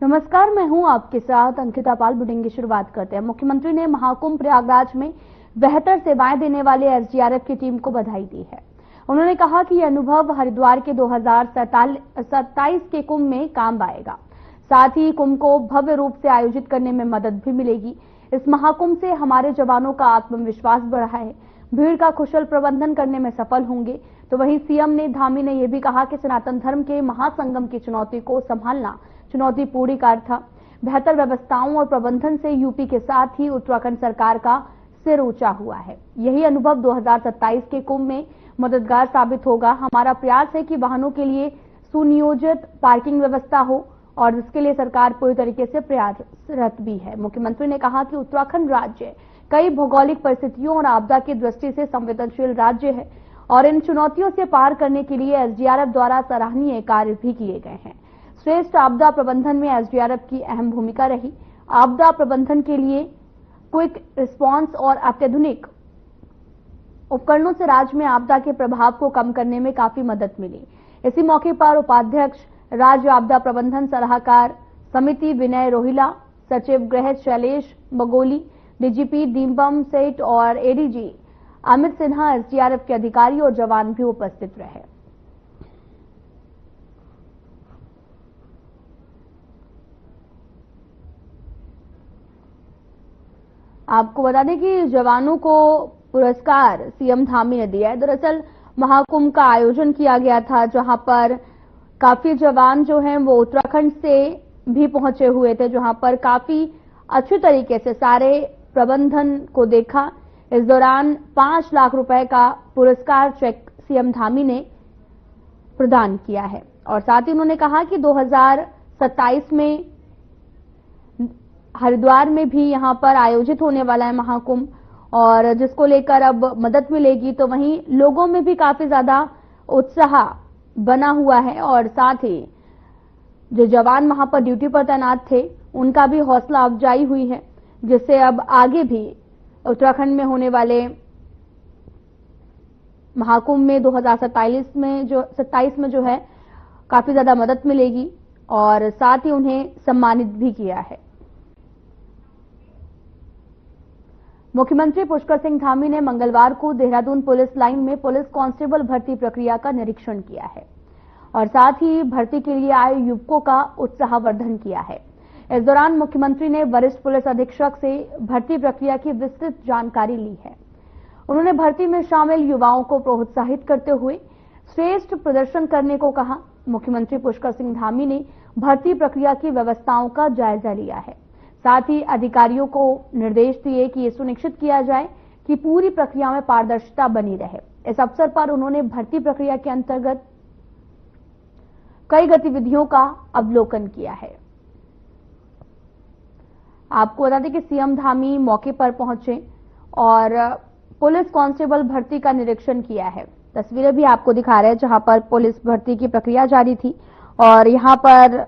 नमस्कार, मैं हूं आपके साथ अंकिता पाल। बुलेटिन की शुरुआत करते हैं। मुख्यमंत्री ने महाकुंभ प्रयागराज में बेहतर सेवाएं देने वाले एसडीआरएफ की टीम को बधाई दी है। उन्होंने कहा कि यह अनुभव हरिद्वार के 2027 के कुंभ में काम आएगा। साथ ही कुंभ को भव्य रूप से आयोजित करने में मदद भी मिलेगी। इस महाकुंभ से हमारे जवानों का आत्मविश्वास बढ़ा है, भीड़ का कुशल प्रबंधन करने में सफल होंगे। तो वहीं सीएम धामी ने यह भी कहा कि सनातन धर्म के महासंगम की चुनौती को संभालना चुनौतीपूर्ण कार्य था। बेहतर व्यवस्थाओं और प्रबंधन से यूपी के साथ ही उत्तराखंड सरकार का सिर ऊंचा हुआ है। यही अनुभव 2027 के कुंभ में मददगार साबित होगा। हमारा प्रयास है कि वाहनों के लिए सुनियोजित पार्किंग व्यवस्था हो और जिसके लिए सरकार पूरी तरीके से प्रयासरत भी है। मुख्यमंत्री ने कहा कि उत्तराखंड राज्य कई भौगोलिक परिस्थितियों और आपदा की दृष्टि से संवेदनशील राज्य है और इन चुनौतियों से पार करने के लिए एसडीआरएफ द्वारा सराहनीय कार्य भी किए गए हैं। श्रेष्ठ आपदा प्रबंधन में एसडीआरएफ की अहम भूमिका रही। आपदा प्रबंधन के लिए क्विक रिस्पांस और अत्याधुनिक उपकरणों से राज्य में आपदा के प्रभाव को कम करने में काफी मदद मिली। इसी मौके पर उपाध्यक्ष राज्य आपदा प्रबंधन सलाहकार समिति विनय रोहिला, सचिव गृह शैलेश बगोली, डीजीपी दीपम सेठ और एडीजी अमित सिन्हा, एसडीआरएफ के अधिकारी और जवान भी उपस्थित रहे। आपको बता दें कि जवानों को पुरस्कार सीएम धामी ने दिया है। दरअसल महाकुंभ का आयोजन किया गया था, जहां पर काफी जवान जो हैं वो उत्तराखंड से भी पहुंचे हुए थे, जहां पर काफी अच्छी तरीके से सारे प्रबंधन को देखा। इस दौरान 5 लाख रुपए का पुरस्कार चेक सीएम धामी ने प्रदान किया है और साथ ही उन्होंने कहा कि 2027 में हरिद्वार में भी यहां पर आयोजित होने वाला है महाकुंभ और जिसको लेकर अब मदद मिलेगी। तो वहीं लोगों में भी काफी ज्यादा उत्साह बना हुआ है और साथ ही जो जवान वहां पर ड्यूटी पर तैनात थे उनका भी हौसला अफजाई हुई है, जिससे अब आगे भी उत्तराखंड में होने वाले महाकुंभ में 2027 में जो है काफी ज्यादा मदद मिलेगी और साथ ही उन्हें सम्मानित भी किया है। मुख्यमंत्री पुष्कर सिंह धामी ने मंगलवार को देहरादून पुलिस लाइन में पुलिस कांस्टेबल भर्ती प्रक्रिया का निरीक्षण किया है और साथ ही भर्ती के लिए आए युवकों का उत्साहवर्धन किया है। इस दौरान मुख्यमंत्री ने वरिष्ठ पुलिस अधीक्षक से भर्ती प्रक्रिया की विस्तृत जानकारी ली है। उन्होंने भर्ती में शामिल युवाओं को प्रोत्साहित करते हुए श्रेष्ठ प्रदर्शन करने को कहा। मुख्यमंत्री पुष्कर सिंह धामी ने भर्ती प्रक्रिया की व्यवस्थाओं का जायजा लिया है। साथ ही अधिकारियों को निर्देश दिए कि ये सुनिश्चित किया जाए कि पूरी प्रक्रिया में पारदर्शिता बनी रहे। इस अवसर पर उन्होंने भर्ती प्रक्रिया के अंतर्गत कई गतिविधियों का अवलोकन किया है। आपको बता दें कि सीएम धामी मौके पर पहुंचे और पुलिस कांस्टेबल भर्ती का निरीक्षण किया है। तस्वीरें भी आपको दिखा रहे हैं जहां पर पुलिस भर्ती की प्रक्रिया जारी थी और यहां पर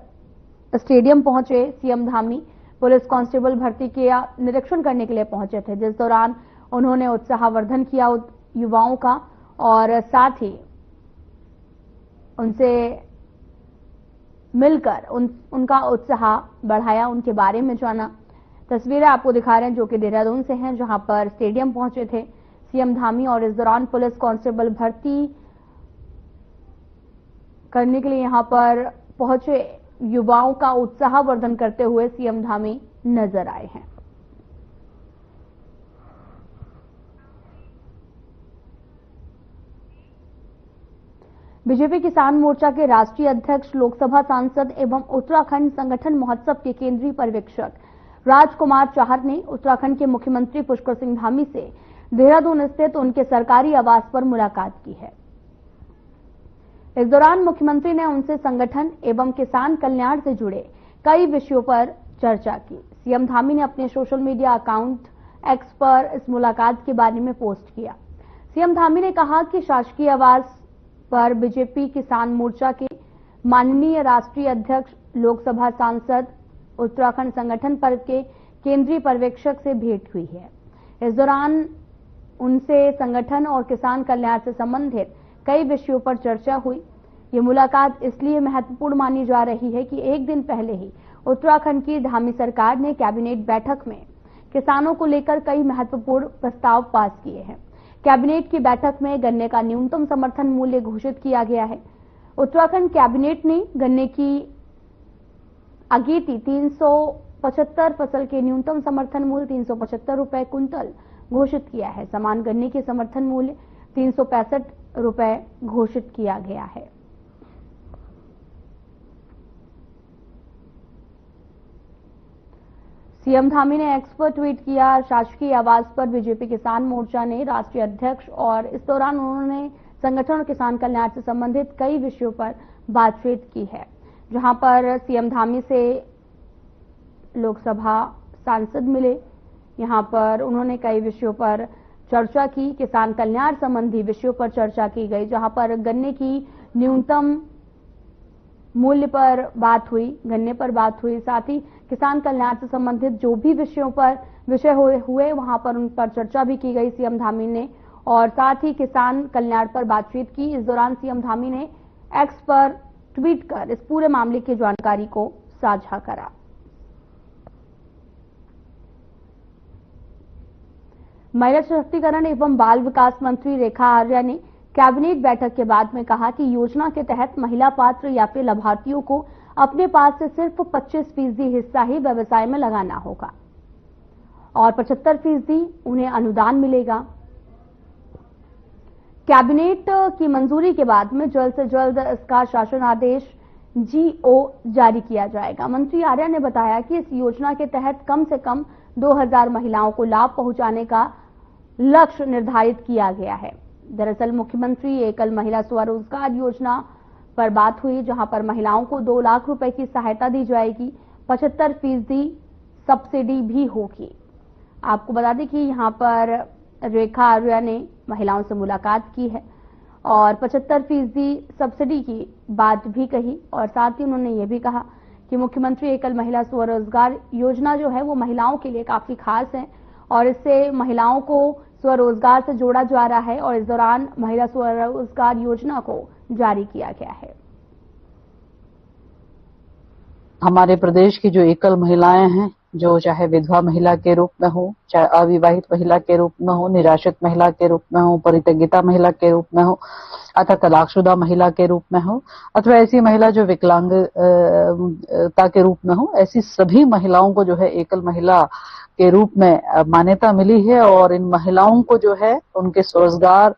स्टेडियम पहुंचे सीएम धामी पुलिस कांस्टेबल भर्ती के निरीक्षण करने के लिए पहुंचे थे, जिस दौरान उन्होंने उत्साहवर्धन किया युवाओं का और साथ ही उनसे मिलकर उनका उत्साह बढ़ाया, उनके बारे में जाना। तस्वीरें आपको दिखा रहे हैं जो कि देहरादून से हैं, जहां पर स्टेडियम पहुंचे थे सीएम धामी और इस दौरान पुलिस कांस्टेबल भर्ती करने के लिए यहां पर पहुंचे युवाओं का उत्साहवर्धन करते हुए सीएम धामी नजर आए हैं। बीजेपी किसान मोर्चा के राष्ट्रीय अध्यक्ष, लोकसभा सांसद एवं उत्तराखंड संगठन महोत्सव के केंद्रीय पर्यवेक्षक राजकुमार चाहर ने उत्तराखंड के मुख्यमंत्री पुष्कर सिंह धामी से देहरादून स्थित उनके सरकारी आवास पर मुलाकात की है। इस दौरान मुख्यमंत्री ने उनसे संगठन एवं किसान कल्याण से जुड़े कई विषयों पर चर्चा की। सीएम धामी ने अपने सोशल मीडिया अकाउंट एक्स पर इस मुलाकात के बारे में पोस्ट किया। सीएम धामी ने कहा कि शासकीय आवास पर बीजेपी किसान मोर्चा के माननीय राष्ट्रीय अध्यक्ष, लोकसभा सांसद, उत्तराखंड संगठन पर के केंद्रीय पर्यवेक्षक से भेंट हुई है। इस दौरान उनसे संगठन और किसान कल्याण से संबंधित कई विषयों पर चर्चा हुई। ये मुलाकात इसलिए महत्वपूर्ण मानी जा रही है कि एक दिन पहले ही उत्तराखंड की धामी सरकार ने कैबिनेट बैठक में किसानों को लेकर कई महत्वपूर्ण प्रस्ताव पास किए हैं। कैबिनेट की बैठक में गन्ने का न्यूनतम समर्थन मूल्य घोषित किया गया है। उत्तराखंड कैबिनेट ने गन्ने की अगेती 375 फसल के न्यूनतम समर्थन मूल्य 375 रुपए कुंतल घोषित किया है। समान गन्ने के समर्थन मूल्य 365 रुपए घोषित किया गया है। सीएम धामी ने एक्स पर ट्वीट किया, शासकीय आवास पर बीजेपी किसान मोर्चा ने राष्ट्रीय अध्यक्ष और इस दौरान उन्होंने संगठन और किसान कल्याण से संबंधित कई विषयों पर बातचीत की है। जहां पर सीएम धामी से लोकसभा सांसद मिले, यहां पर उन्होंने कई विषयों पर चर्चा की। किसान कल्याण संबंधी विषयों पर चर्चा की गई, जहां पर गन्ने की न्यूनतम मूल्य पर बात हुई, गन्ने पर बात हुई, साथ ही किसान कल्याण से संबंधित जो भी विषय हुए वहां पर उन पर चर्चा भी की गई सीएम धामी ने, और साथ ही किसान कल्याण पर बातचीत की। इस दौरान सीएम धामी ने एक्स पर ट्वीट कर इस पूरे मामले की जानकारी को साझा करा। महिला सशक्तिकरण एवं बाल विकास मंत्री रेखा आर्या ने कैबिनेट बैठक के बाद में कहा कि योजना के तहत महिला पात्र या फिर लाभार्थियों को अपने पास से सिर्फ 25% हिस्सा ही व्यवसाय में लगाना होगा और 75% उन्हें अनुदान मिलेगा। कैबिनेट की मंजूरी के बाद में जल्द से जल्द इसका शासन आदेश GO जारी किया जाएगा। मंत्री आर्या ने बताया कि इस योजना के तहत कम से कम 2000 महिलाओं को लाभ पहुंचाने का लक्ष्य निर्धारित किया गया है। दरअसल मुख्यमंत्री एकल महिला स्वरोजगार योजना पर बात हुई, जहां पर महिलाओं को 2 लाख रुपए की सहायता दी जाएगी, 75% सब्सिडी भी होगी। आपको बता दें कि यहां पर रेखा आर्या ने महिलाओं से मुलाकात की है और 75% सब्सिडी की बात भी कही, और साथ ही उन्होंने ये भी कहा कि मुख्यमंत्री एकल महिला स्वरोजगार योजना जो है वो महिलाओं के लिए काफी खास है और इससे महिलाओं को स्वरोजगार से जोड़ा जा रहा है और इस दौरान महिला स्वरोजगार योजना को जारी किया गया है। हमारे प्रदेश की जो एकल महिलाएं हैं, जो चाहे विधवा महिला के रूप में हो, चाहे अविवाहित महिला के रूप में हो, निराश्रित महिला के रूप में हो, परित्यक्ता महिला के रूप में हो, अथवा तलाकशुदा महिला के रूप में हो, अथवा ऐसी महिला जो विकलांगता के रूप में हो, ऐसी सभी महिलाओं को जो है एकल महिला के रूप में मान्यता मिली है और इन महिलाओं को जो है उनके स्वरोजगार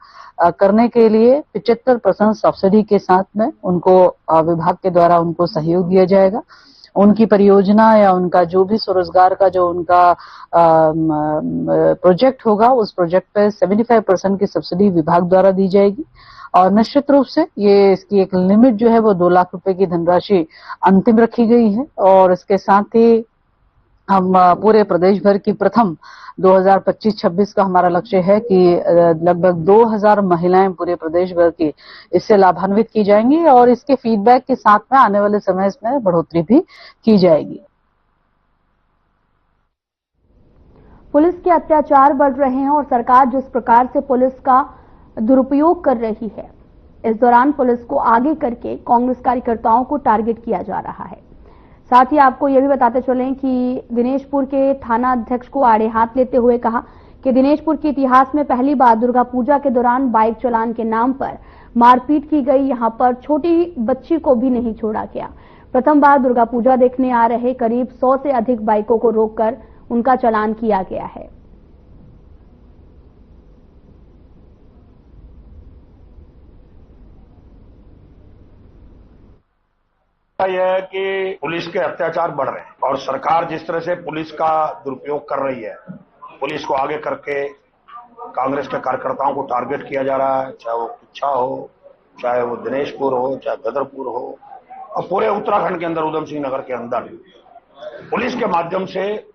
करने के लिए 75% सब्सिडी के साथ में उनको विभाग के द्वारा उनको सहयोग दिया जाएगा। उनकी परियोजना या उनका जो भी स्वरोजगार का जो उनका प्रोजेक्ट होगा, उस प्रोजेक्ट पे 75% की सब्सिडी विभाग द्वारा दी जाएगी और निश्चित रूप से ये इसकी एक लिमिट जो है वो 2 लाख रुपए की धनराशि अंतिम रखी गई है और इसके साथ ही हम पूरे प्रदेश भर की प्रथम 2025-26 का हमारा लक्ष्य है कि लगभग 2000 महिलाएं पूरे प्रदेश भर की इससे लाभान्वित की जाएंगी और इसके फीडबैक के साथ में आने वाले समय में बढ़ोतरी भी की जाएगी। पुलिस के अत्याचार बढ़ रहे हैं और सरकार जिस प्रकार से पुलिस का दुरुपयोग कर रही है, इस दौरान पुलिस को आगे करके कांग्रेस कार्यकर्ताओं को टारगेट किया जा रहा है। साथ ही आपको यह भी बताते चलें कि दिनेशपुर के थाना अध्यक्ष को आड़े हाथ लेते हुए कहा कि दिनेशपुर के इतिहास में पहली बार दुर्गा पूजा के दौरान बाइक चालान के नाम पर मारपीट की गई। यहां पर छोटी बच्ची को भी नहीं छोड़ा गया। प्रथम बार दुर्गा पूजा देखने आ रहे करीब 100 से अधिक बाइकों को रोककर उनका चालान किया गया है। यह है कि पुलिस के अत्याचार बढ़ रहे हैं और सरकार जिस तरह से पुलिस का दुरुपयोग कर रही है, पुलिस को आगे करके कांग्रेस के कार्यकर्ताओं को टारगेट किया जा रहा है, चाहे वो कुच्छा हो, चाहे वो दिनेशपुर हो, चाहे बदरपुर हो और पूरे उत्तराखंड के अंदर उधम सिंह नगर के अंदर पुलिस के माध्यम से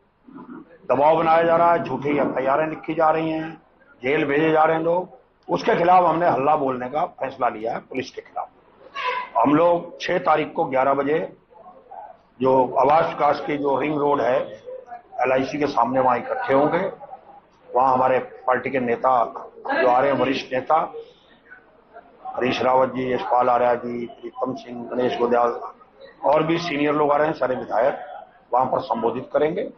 दबाव बनाया जा रहा है, झूठी FIR लिखी जा रही हैं, जेल भेजे जा रहे हैं लोग। उसके खिलाफ हमने हल्ला बोलने का फैसला लिया है। पुलिस के खिलाफ हम लोग 6 तारीख को 11 बजे जो आवास विकास की जो रिंग रोड है LIC के सामने वहां इकट्ठे होंगे। वहां हमारे पार्टी के नेता जो आ रहे हैं, वरिष्ठ नेता हरीश रावत जी, यशपाल आर्या जी, प्रीतम सिंह, गणेश गोदयाल और भी सीनियर लोग आ रहे हैं, सारे विधायक। वहां पर संबोधित करेंगे।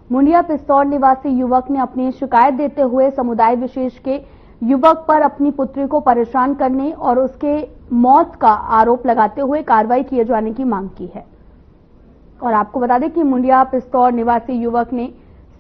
मुंडिया पिस्तौर निवासी युवक ने अपनी शिकायत देते हुए समुदाय विशेष के युवक पर अपनी पुत्री को परेशान करने और उसके मौत का आरोप लगाते हुए कार्रवाई किए जाने की मांग की है। और आपको बता दें कि मुंडिया पिस्तौर निवासी युवक ने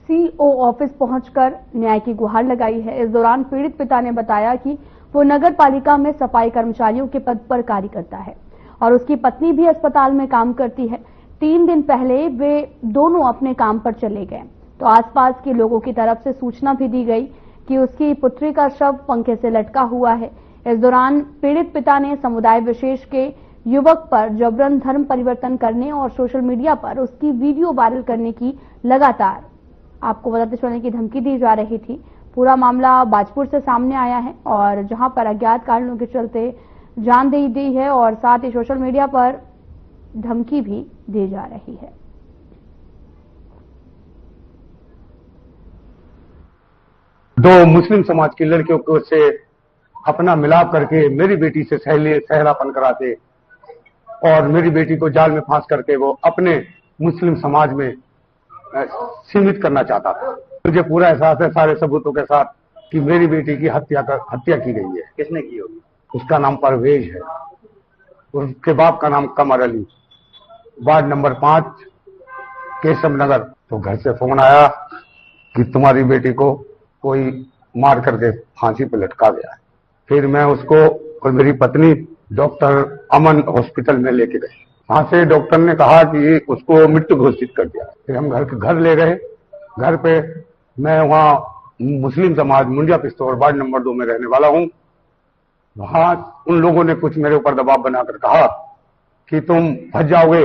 सीओ ऑफिस पहुंचकर न्याय की गुहार लगाई है। इस दौरान पीड़ित पिता ने बताया कि वो नगर पालिका में सफाई कर्मचारियों के पद पर कार्य करता है और उसकी पत्नी भी अस्पताल में काम करती है। 3 दिन पहले वे दोनों अपने काम पर चले गए तो आसपास के लोगों की तरफ से सूचना भी दी गई कि उसकी पुत्री का शव पंखे से लटका हुआ है। इस दौरान पीड़ित पिता ने समुदाय विशेष के युवक पर जबरन धर्म परिवर्तन करने और सोशल मीडिया पर उसकी वीडियो वायरल करने की लगातार आपको बताते चलने की धमकी दी जा रही थी। पूरा मामला बाजपुर से सामने आया है और जहां पर अज्ञात कारणों के चलते जान दे दी है और साथ ही सोशल मीडिया पर धमकी भी दी जा रही है। दो मुस्लिम समाज की लड़कियों को से अपना मिलाप करके मेरी बेटी से सहलापन कराते और मेरी बेटी को जाल में फांस करके वो अपने मुस्लिम समाज में सीमित करना चाहता था। मुझे पूरा एहसास है सारे सबूतों के साथ कि मेरी बेटी की हत्या की गई है। किसने की होगी? उसका नाम परवेज है, उसके बाप का नाम कमर अली, वार्ड नंबर 5 केशव नगर। तो घर से फोन आया कि तुम्हारी बेटी को कोई मार करके फांसी पे लटका गया है। फिर मैं उसको और मेरी पत्नी डॉक्टर अमन हॉस्पिटल में लेके गए। वहां से डॉक्टर ने कहा कि उसको मृत्यु घोषित कर दिया। फिर हम घर ले गए। घर पे मैं वहां मुस्लिम समाज मुंडिया पिस्तौर वार्ड नंबर 2 में रहने वाला हूं। वहां उन लोगों ने कुछ मेरे ऊपर दबाव बनाकर कहा कि तुम फंस जाओगे,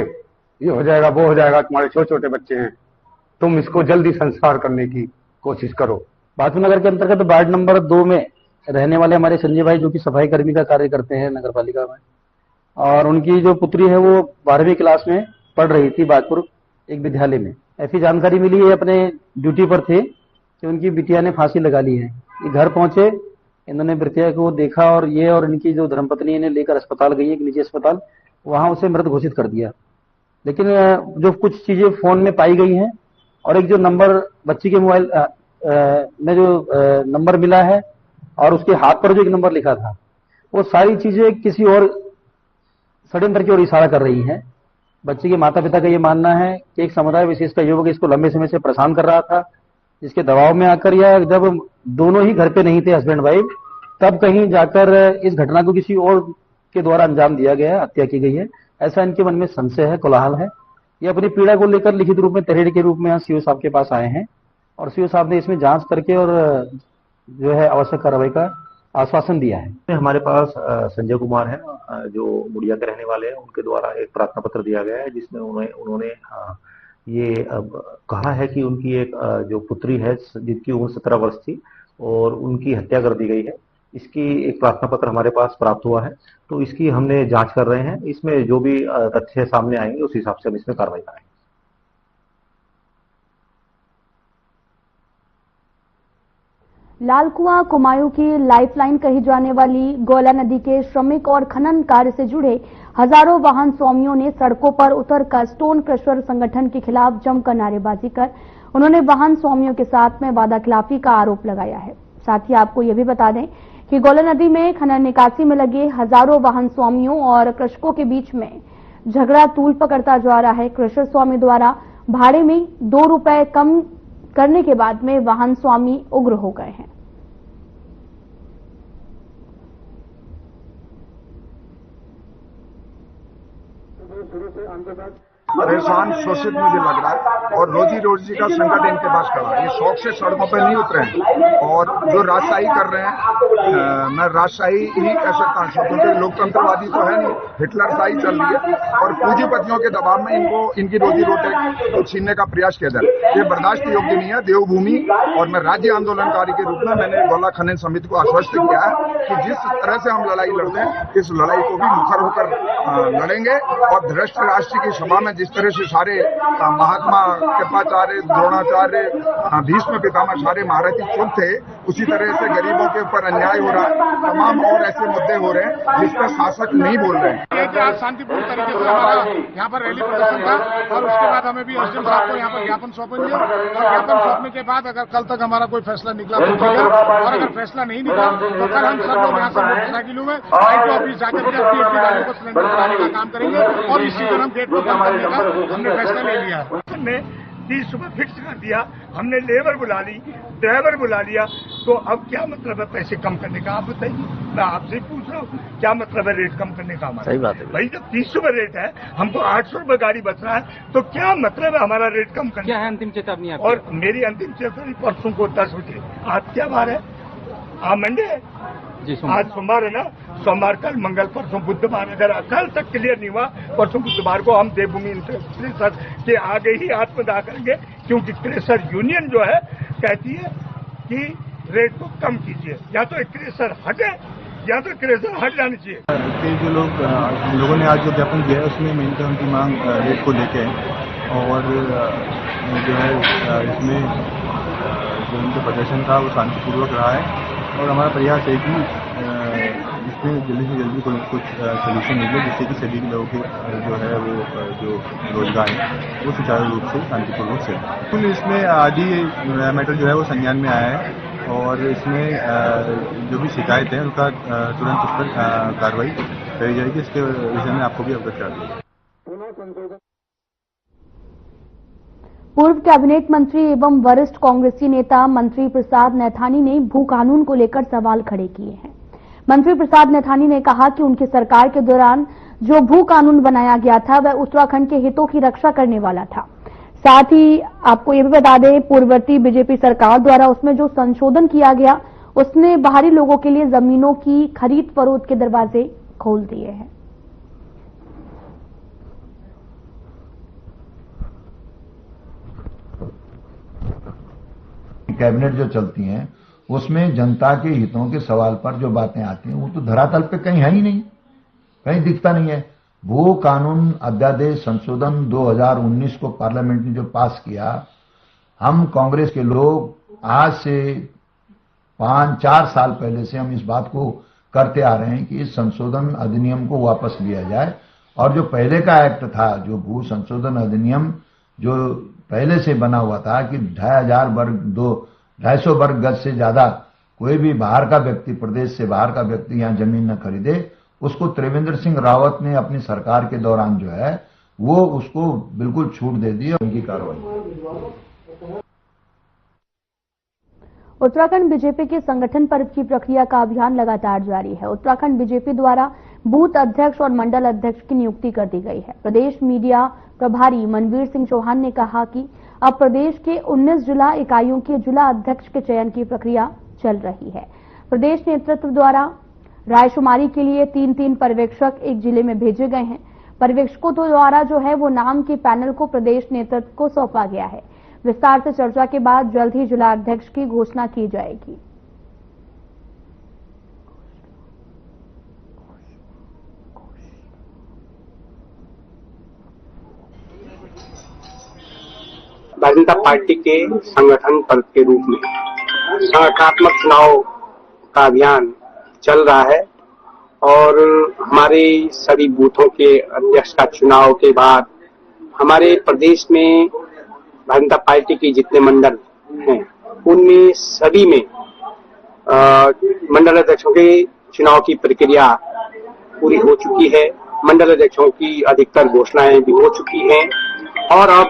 ये हो जाएगा, वो हो जाएगा, तुम्हारे छोटे छोटे बच्चे हैं, तुम इसको जल्दी संस्कार करने की कोशिश करो। बाजपुर नगर के अंतर्गत वार्ड नंबर 2 में रहने वाले हमारे संजय भाई जो कि सफाई कर्मी का कार्य करते हैं नगर पालिका में, और उनकी जो पुत्री है वो 12वीं क्लास में पढ़ रही थी बाजपुर एक विद्यालय में। ऐसी जानकारी मिली है, अपने ड्यूटी पर थे कि उनकी बिटिया ने फांसी लगा ली है। ये घर पहुंचे, इन्होंने बिटिया को देखा और ये और इनकी जो धर्मपत्नी इन्हें लेकर अस्पताल गई, एक निजी अस्पताल, वहां उसे मृत घोषित कर दिया। लेकिन जो कुछ चीजें फोन में पाई गई हैं और एक जो नंबर बच्ची के मोबाइल में जो नंबर मिला है और उसके हाथ पर जो एक नंबर लिखा था, वो सारी चीजें किसी और षड्यंत्र की ओर इशारा कर रही हैं। बच्चे के माता पिता का ये मानना है कि एक समुदाय विशेष का युवक इसको लंबे समय से परेशान कर रहा था, जिसके दबाव में आकर या जब दोनों ही घर पे नहीं थे हस्बैंड वाइफ, तब कहीं जाकर इस घटना को किसी और के द्वारा अंजाम दिया गया है, हत्या की गई है। ऐसा इनके मन में संशय है, कोलाहल है। ये अपनी पीड़ा को लेकर लिखित रूप में तहरीर के रूप में यहाँ सीओ साहब के पास आए हैं और सीओ साहब ने इसमें जांच करके और जो है आवश्यक कार्रवाई का आश्वासन दिया है। हमारे पास संजय कुमार है जो मुड़िया के रहने वाले हैं, उनके द्वारा एक प्रार्थना पत्र दिया गया है जिसमें उन्होंने ये कहा है कि उनकी एक जो पुत्री है जिनकी उम्र 17 वर्ष थी और उनकी हत्या कर दी गई है। इसकी एक प्रार्थना पत्र हमारे पास प्राप्त हुआ है, तो इसकी हमने जांच कर रहे हैं। इसमें जो भी तथ्य सामने आएंगे उस हिसाब से हम इसमें कार्रवाई करेंगे। लालकुआं कुमायूं की लाइफलाइन कही जाने वाली गोला नदी के श्रमिक और खनन कार्य से जुड़े हजारों वाहन स्वामियों ने सड़कों पर उतरकर स्टोन क्रशर संगठन के खिलाफ जमकर नारेबाजी कर उन्होंने वाहन स्वामियों के साथ में वादाखिलाफी का आरोप लगाया है। साथ ही आपको यह भी बता दें कि गोला नदी में खनन निकासी में लगे हजारों वाहन स्वामियों और कृषकों के बीच में झगड़ा तूल पकड़ता जा रहा है। क्रशर स्वामी द्वारा भाड़े में 2 रुपए कम करने के बाद में वाहन स्वामी उग्र हो गए हैं। परेशान शोषित मुझे लग रहा है और रोजी रोजी का संकट इनके पास खड़ा है। ये शौक से सड़कों पर नहीं उतरे हैं और जो राजशाही कर रहे हैं, मैं राजशाही ही कह सकता हूँ क्योंकि लोकतंत्रवादी तो है नहीं, हिटलरशाही चल रही है और पूंजीपतियों के दबाव में इनको इनकी रोजी रोटी को छीनने का प्रयास किया जा रहा है। ये बर्दाश्त योग्य नहीं है। देवभूमि और मैं राज्य आंदोलनकारी के रूप में मैंने गोला खनन समिति को आश्वस्त किया है कि जिस तरह से हम लड़ाई लड़ते हैं इस लड़ाई को भी मुखर होकर लड़ेंगे और धृष्ट राष्ट्र की सभा में जिस तरह से सारे महात्मा कृपाचार्य, द्रोणाचार्य, भीष्म पितामह सारे महारथी चुप थे, उसी तरह से गरीबों के ऊपर अन्याय हो रहा है। तमाम और ऐसे मुद्दे हो रहे हैं जिस पर शासक नहीं बोल रहे हैं। आज शांतिपूर्ण तरीके से हमारा यहाँ पर रैली प्रदर्शन था और उसके बाद हमें भी एसडीएम साहब को यहाँ पर ज्ञापन सौंपेंगे और ज्ञापन सौंपने के बाद अगर कल तक हमारा कोई फैसला निकला तो ठीक है, और अगर फैसला नहीं निकला तो कल हम सब लोग यहाँ से मोटरसाइकिलों में आईटी ऑफिस जाकर के अपनी गाड़ियों को सिलेंडर कराने का काम करेंगे और इसी तरह हम गेट को बंद करने का हमने फैसला ले लिया है। हमने 30 रुपए फिक्स कर दिया, हमने लेबर बुला ली, ड्राइवर बुला लिया, तो अब क्या मतलब है पैसे कम करने का? आप बताइए, मैं आपसे ही पूछ रहा हूँ, क्या मतलब है रेट कम करने का हमारा? सही बात है भाई, जब 30 रुपए रेट है, हमको 800 रुपए गाड़ी बच रहा है, तो क्या मतलब है हमारा रेट कम करने? क्या है अंतिम चेतावनी आपकी? और मेरी अंतिम चेतावनी परसों को 10 बजे। आज क्या बार है? आज मंडे है जी, आज सोमवार है ना, सोमवार, कल मंगल, परसों बुधवार। अगर कल तक क्लियर नहीं हुआ, परसों बुधवार को हम देवभूमि क्रेशर के आगे ही आत्मदाह करेंगे, क्योंकि क्रेशर यूनियन जो है कहती है कि रेट को कम कीजिए, या तो क्रेशर हटे या तो क्रेशर हट जानी चाहिए। जो लोगों ने आज जो ज्ञापन दिया है उसमें मेनली उनकी मांग रेट को लेके है, और जो है इसमें जो उनका प्रदर्शन था वो शांतिपूर्वक रहा है, और हमारा प्रयास है कि इसमें जल्दी से जल्दी कुछ सोल्यूशन निकले, जिससे कि सभी लोगों के जो है वो जो रोजगार है वो सुचारू रूप से शांतिपूर्वक चले। इसमें आदि मैटर जो है वो संज्ञान में आया है, और इसमें जो भी शिकायत है उनका तुरंत उस पर कार्रवाई करी जाएगी। इसके विषय में आपको भी अवगत करा देंगे। पूर्व कैबिनेट मंत्री एवं वरिष्ठ कांग्रेसी नेता मंत्री प्रसाद नैथानी ने भू कानून को लेकर सवाल खड़े किए हैं। मंत्री प्रसाद नैथानी ने कहा कि उनकी सरकार के दौरान जो भू कानून बनाया गया था वह उत्तराखंड के हितों की रक्षा करने वाला था। साथ ही आपको ये भी बता दें, पूर्ववर्ती बीजेपी सरकार द्वारा उसमें जो संशोधन किया गया उसने बाहरी लोगों के लिए जमीनों की खरीद फरोख्त के दरवाजे खोल दिए हैं। कैबिनेट जो चलती हैं उसमें जनता के हितों के सवाल पर जो बातें आती हैं वो तो धरातल पे कहीं है ही नहीं, कहीं दिखता नहीं है। वो कानून अध्यादेश संशोधन 2019 को पार्लियामेंट ने जो पास किया, हम कांग्रेस के लोग आज से 5-4 साल पहले से हम इस बात को करते आ रहे हैं कि इस संशोधन अधिनियम को वापस लिया जाए, और जो पहले का एक्ट था, जो भू संशोधन अधिनियम जो पहले से बना हुआ था कि 250 वर्ग गज से ज्यादा कोई भी बाहर का व्यक्ति, प्रदेश से बाहर का व्यक्ति यहां जमीन न खरीदे, उसको त्रिवेंद्र सिंह रावत ने अपनी सरकार के दौरान जो है वो उसको बिल्कुल छूट दे दी, उनकी कार्रवाई। उत्तराखंड बीजेपी के संगठन पर्व की प्रक्रिया का अभियान लगातार जारी है। उत्तराखंड बीजेपी द्वारा बूथ अध्यक्ष और मंडल अध्यक्ष की नियुक्ति कर दी गई है। प्रदेश मीडिया प्रभारी मनवीर सिंह चौहान ने कहा कि अब प्रदेश के 19 जिला इकाइयों के जिला अध्यक्ष के चयन की प्रक्रिया चल रही है। प्रदेश नेतृत्व द्वारा रायशुमारी के लिए 3-3 पर्यवेक्षक एक जिले में भेजे गए हैं। पर्यवेक्षकों द्वारा जो है वो नाम के पैनल को प्रदेश नेतृत्व को सौंपा गया है। विस्तार से चर्चा के बाद जल्द ही जिला अध्यक्ष की घोषणा की जाएगी। भारतीय जनता पार्टी के संगठन पर्व के रूप में संगठनात्मक चुनाव का अभियान चल रहा है, और हमारे सभी बूथों के अध्यक्ष का चुनाव के बाद हमारे प्रदेश में भारतीय जनता पार्टी के जितने मंडल हैं उनमें सभी में मंडल अध्यक्षों के चुनाव की प्रक्रिया पूरी हो चुकी है। मंडल अध्यक्षों की अधिकतर घोषणाएं भी हो चुकी हैं, और अब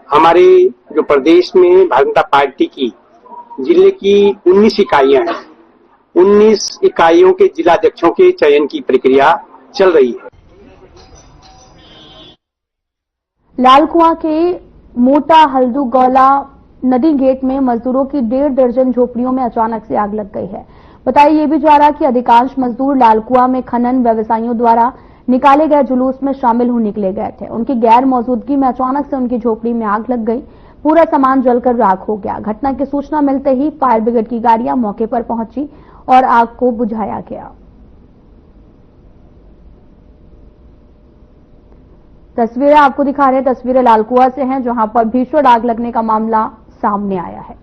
हमारे जो प्रदेश में भारतीय जनता पार्टी की जिले की 19 इकाइयां हैं, 19 इकाइयों के जिलाध्यक्षों के चयन की प्रक्रिया चल रही है। लालकुआं के मोटा हल्दू गौला नदी गेट में मजदूरों की 1.5 दर्जन झोपड़ियों में अचानक से आग लग गई है। बताया ये भी जा रहा कि अधिकांश मजदूर लालकुआं में खनन व्यवसायियों द्वारा निकाले गए जुलूस में शामिल हो निकले गए थे। उनकी गैर मौजूदगी में अचानक से उनकी झोपड़ी में आग लग गई। पूरा सामान जलकर राख हो गया। घटना की सूचना मिलते ही फायर ब्रिगेड की गाड़ियां मौके पर पहुंची और आग को बुझाया गया। तस्वीरें आपको दिखा रहे हैं, तस्वीरें लालकुआ से हैं जहां पर भीषण आग लगने का मामला सामने आया है।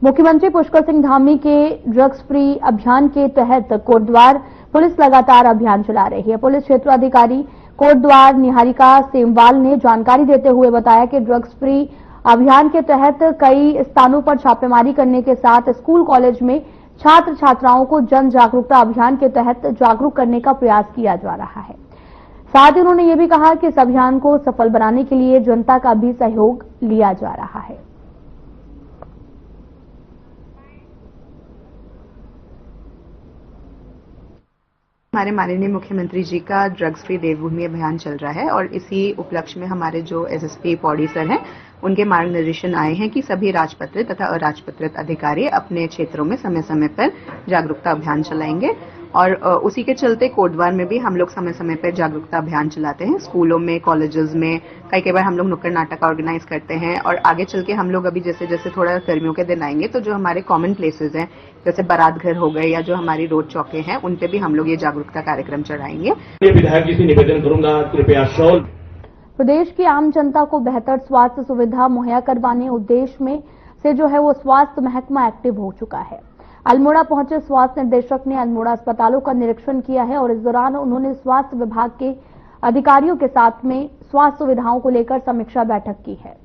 मुख्यमंत्री पुष्कर सिंह धामी के ड्रग्स फ्री अभियान के तहत कोटद्वार पुलिस लगातार अभियान चला रही है। पुलिस क्षेत्राधिकारी कोटद्वार निहारिका सेमवाल ने जानकारी देते हुए बताया कि ड्रग्स फ्री अभियान के तहत कई स्थानों पर छापेमारी करने के साथ स्कूल कॉलेज में छात्र छात्राओं को जन जागरूकता अभियान के तहत जागरूक करने का प्रयास किया जा रहा है। साथ ही उन्होंने ये भी कहा कि इस अभियान को सफल बनाने के लिए जनता का भी सहयोग लिया जा रहा है। हमारे माननीय मुख्यमंत्री जी का ड्रग्स फ्री देवभूमि अभियान चल रहा है और इसी उपलक्ष्य में हमारे जो एसएसपी पौड़ी सर हैं उनके मार्गदर्शन आए हैं कि सभी राजपत्रित तथा अराजपत्रित अधिकारी अपने क्षेत्रों में समय समय पर जागरूकता अभियान चलाएंगे और उसी के चलते कोटद्वार में भी हम लोग समय समय पर जागरूकता अभियान चलाते हैं। स्कूलों में, कॉलेजेस में कई बार हम लोग नुक्कड़ नाटक ऑर्गेनाइज करते हैं और आगे चल के हम लोग अभी जैसे जैसे थोड़ा गर्मियों के दिन आएंगे तो जो हमारे कॉमन प्लेसेस हैं जैसे बारात घर हो गए या जो हमारी रोड चौके हैं उन पे भी हम लोग ये जागरूकता कार्यक्रम चलाएंगे। विधायक जी से निवेदन करूंगा, कृपया शॉल। प्रदेश की आम जनता को बेहतर स्वास्थ्य सुविधा मुहैया करवाने उद्देश्य में से जो है वो स्वास्थ्य महकमा एक्टिव हो चुका है। अल्मोड़ा पहुंचे स्वास्थ्य निदेशक ने अल्मोड़ा अस्पतालों का निरीक्षण किया है और इस दौरान उन्होंने स्वास्थ्य विभाग के अधिकारियों के साथ में स्वास्थ्य सुविधाओं को लेकर समीक्षा बैठक की है।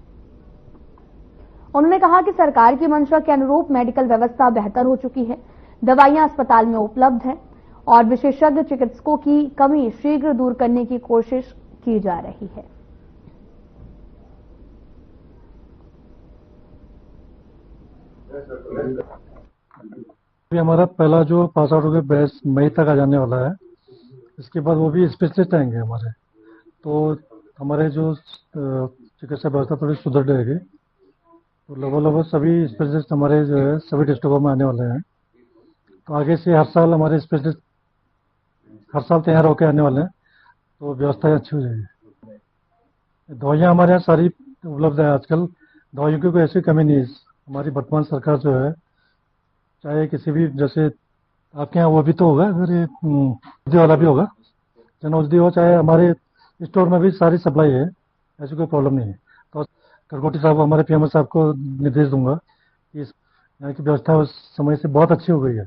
उन्होंने कहा कि सरकार की मंशा के अनुरूप मेडिकल व्यवस्था बेहतर हो चुकी है, दवाइयां अस्पताल में उपलब्ध हैं और विशेषज्ञ चिकित्सकों की कमी शीघ्र दूर करने की कोशिश की जा रही है। अभी हमारा पहला जो पास आउट हो गया बैच मई तक आ जाने वाला है। इसके बाद वो भी स्पेशलिस्ट आएंगे हमारे, तो हमारे जो चिकित्सा व्यवस्था थोड़ी सुधर जाएगी। तो लगभग सभी स्पेशलिस्ट हमारे जो है सभी डिस्ट्रिक्टों में आने वाले हैं। तो आगे से हर साल हमारे स्पेशलिस्ट हर साल तैयार होकर आने वाले हैं, तो व्यवस्था अच्छी हो जाएगी। दवाइयाँ हमारे यहाँ सारी उपलब्ध है। आजकल दवाइयों की कोई ऐसी कमी नहीं है। हमारी वर्तमान सरकार जो है चाहे किसी भी, जैसे आपके यहाँ वो भी तो होगा, अगर ये औषधि वाला भी होगा, जन औषधि हो, चाहे हमारे स्टोर में भी सारी सप्लाई है, ऐसी कोई प्रॉब्लम नहीं है। तो करकोटी साहब हमारे पीएमओ साहब को निर्देश दूंगा कि यहाँ की व्यवस्था उस समय से बहुत अच्छी हो गई है।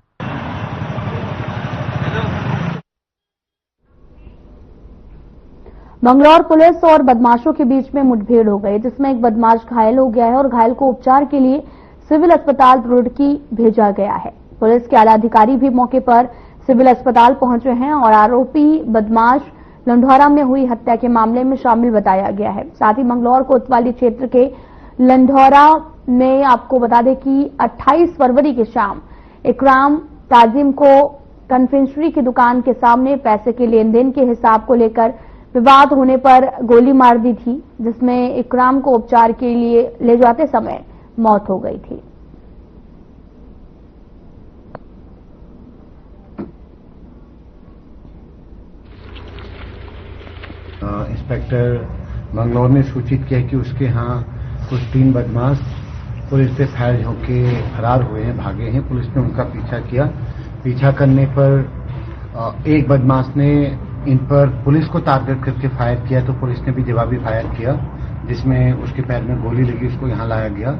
मंगलौर पुलिस और बदमाशों के बीच में मुठभेड़ हो गई, जिसमें एक बदमाश घायल हो गया है और घायल को उपचार के लिए सिविल अस्पताल रुड़की भेजा गया है। पुलिस के आला अधिकारी भी मौके पर सिविल अस्पताल पहुंचे हैं और आरोपी बदमाश लंढौरा में हुई हत्या के मामले में शामिल बताया गया है। साथ ही मंगलौर कोतवाली क्षेत्र के लंढौरा में आपको बता दें कि 28 फरवरी की शाम इकराम ताजिम को कन्फेक्शनरी की दुकान के सामने पैसे के लेन देन के हिसाब को लेकर विवाद होने पर गोली मार दी थी, जिसमें इकराम को उपचार के लिए ले जाते समय मौत हो गई थी। इंस्पेक्टर मंगलौर ने सूचित किया कि उसके यहाँ कुछ 3 बदमाश पुलिस से फायर होके फरार हुए हैं, भागे हैं। पुलिस ने उनका पीछा किया। पीछा करने पर एक बदमाश ने इन पर पुलिस को टारगेट करके फायर किया, तो पुलिस ने भी जवाबी फायर किया, जिसमें उसके पैर में गोली लगी। उसको यहाँ लाया गया।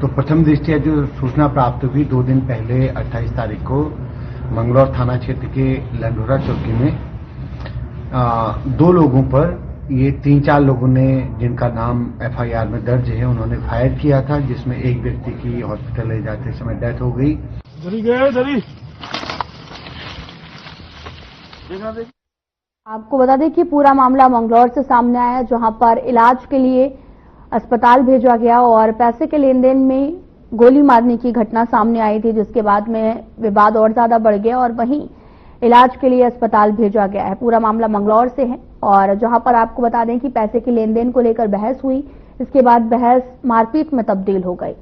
तो प्रथम दृष्टया जो सूचना प्राप्त हुई 2 दिन पहले 28 तारीख को मंगलौर थाना क्षेत्र के लंढौरा चौकी में 2 लोगों पर, ये 3-4 लोगों ने जिनका नाम एफआईआर में दर्ज है, उन्होंने फायर किया था, जिसमें एक व्यक्ति की हॉस्पिटल ले जाते समय डेथ हो गई। आपको बता दें कि पूरा मामला मंगलौर से सामने आया, जहां पर इलाज के लिए अस्पताल भेजा गया और पैसे के लेन देन में गोली मारने की घटना सामने आई थी, जिसके बाद में विवाद और ज्यादा बढ़ गया और वहीं इलाज के लिए अस्पताल भेजा गया है। पूरा मामला मंगलौर से है और जहां पर आपको बता दें कि पैसे के लेन देन को लेकर बहस हुई, इसके बाद बहस मारपीट में तब्दील हो गई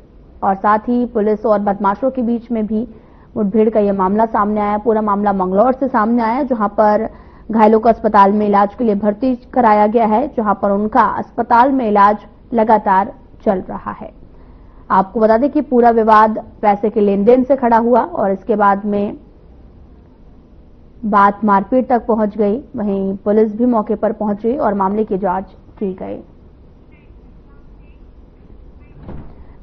और साथ ही पुलिस और बदमाशों के बीच में भी मुठभेड़ का यह मामला सामने आया। पूरा मामला मंगलौर से सामने आया, जहां पर घायलों को अस्पताल में इलाज के लिए भर्ती कराया गया है, जहां पर उनका अस्पताल में इलाज लगातार चल रहा है। आपको बता दें कि पूरा विवाद पैसे के लेन देन से खड़ा हुआ और इसके बाद में बात मारपीट तक पहुंच गई। वहीं पुलिस भी मौके पर पहुंची और मामले की जांच की गई।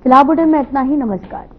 फिलहाल बुलेटिन में इतना ही। नमस्कार।